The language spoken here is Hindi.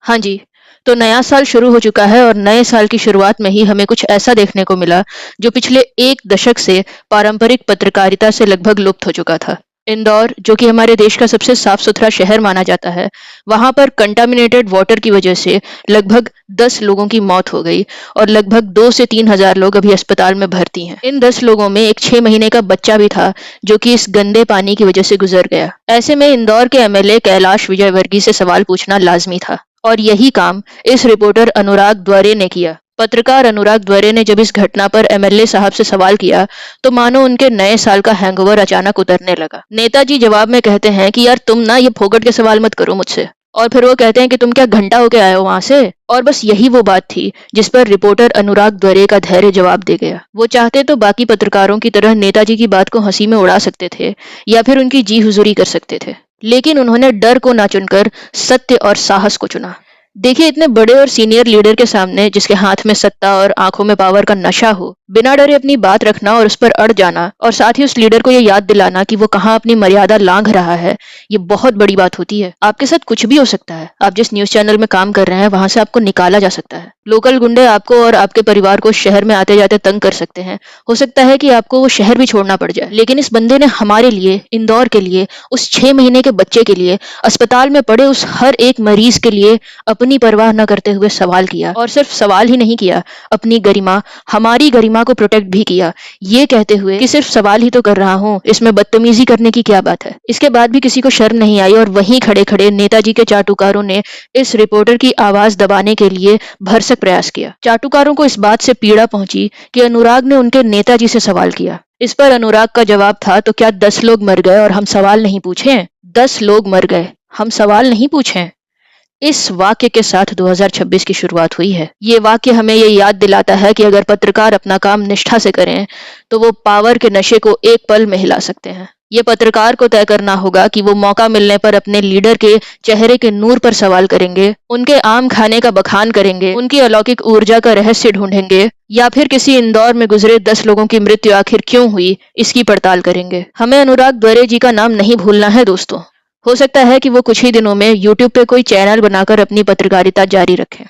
हाँ जी, तो नया साल शुरू हो चुका है और नए साल की शुरुआत में ही हमें कुछ ऐसा देखने को मिला, जो पिछले 1 दशक से पारंपरिक पत्रकारिता से लगभग लुप्त हो चुका था। इंदौर, जो कि हमारे देश का सबसे साफ-सुथरा शहर माना जाता है, वहाँ पर कंटामिनेटेड वाटर की वजह से लगभग 10 लोगों की मौत हो गई और लगभग 2 से 3 हज़ार लोग अभी अस्पताल में भर्ती हैं। इन 10 लोगों में एक 6 महीने का बच्चा भी था, जो कि इस गंदे पानी की वजह से गुजर गया। ऐसे में इंदौर के एमएलए कैलाश विजयवर्गीय से सवाल पूछना लाज़मी था। और यही काम इस रिपोर्टर अनुराग द्वारे ने किया। पत्रकार अनुराग द्वारे ने जब इस घटना पर एमएलए साहब से सवाल किया, तो मानो उनके नए साल का हैंगओवर अचानक उतरने लगा। नेताजी जवाब में कहते हैं कि यार तुम ना ये फोकट के सवाल मत करो मुझसे। और फिर वो कहते हैं कि तुम क्या घंटा होके आए हो वहां से। और बस यही वो बात थी जिस पर रिपोर्टर अनुराग द्वारे का धैर्य जवाब दे गया। वो चाहते तो बाकी पत्रकारों की तरह नेताजी की बात को हंसी में उड़ा सकते थे या फिर उनकी जी हुजूरी कर सकते थे, लेकिन उन्होंने डर को ना चुनकर सत्य और साहस को चुना। देखिए, इतने बड़े और सीनियर लीडर के सामने, जिसके हाथ में सत्ता और आंखों में पावर का नशा हो, बिना डरे अपनी बात रखना और उस पर अड़ जाना, और साथ ही उस लीडर को ये याद दिलाना कि वो कहाँ अपनी मर्यादा लांघ रहा है, ये बहुत बड़ी बात होती है। आपके साथ कुछ भी हो सकता है। आप जिस न्यूज चैनल में काम कर रहे हैं, वहां से आपको निकाला जा सकता है। लोकल गुंडे आपको और आपके परिवार को शहर में आते जाते तंग कर सकते हैं। हो सकता है कि आपको वो शहर भी छोड़ना पड़ जाए। लेकिन इस बंदे ने हमारे लिए, इंदौर के लिए, उस 6 महीने के बच्चे के लिए, अस्पताल में पड़े उस हर एक मरीज के लिए अपनी परवाह न करते हुए सवाल किया। और सिर्फ सवाल ही नहीं किया, अपनी गरिमा, हमारी गरिमा को प्रोटेक्ट भी किया, ये कहते हुए कि सिर्फ सवाल ही तो कर रहा हूँ, इसमें बदतमीजी करने की क्या बात है। इसके बाद भी किसी को शर्म नहीं आई और वहीं खड़े खड़े नेताजी के चाटुकारों ने इस रिपोर्टर की आवाज दबाने के लिए भरसक प्रयास किया। चाटुकारों को इस बात से पीड़ा पहुंची कि अनुराग ने उनके नेताजी से सवाल किया। इस पर अनुराग का जवाब था, तो क्या 10 लोग मर गए और हम सवाल नहीं पूछे? 10 लोग मर गए, हम सवाल नहीं पूछे। इस वाक्य के साथ 2026 की शुरुआत हुई है। ये वाक्य हमें ये याद दिलाता है कि अगर पत्रकार अपना काम निष्ठा से करें, तो वो पावर के नशे को एक पल में हिला सकते हैं। ये पत्रकार को तय करना होगा कि वो मौका मिलने पर अपने लीडर के चेहरे के नूर पर सवाल करेंगे, उनके आम खाने का बखान करेंगे, उनकी अलौकिक ऊर्जा का रहस्य ढूंढेंगे, या फिर किसी इंदौर में गुजरे 10 लोगों की मृत्यु आखिर क्यों हुई, इसकी पड़ताल करेंगे। हमें अनुराग द्वारे जी का नाम नहीं भूलना है दोस्तों। हो सकता है कि वो कुछ ही दिनों में यूट्यूब पे कोई चैनल बनाकर अपनी पत्रकारिता जारी रखें।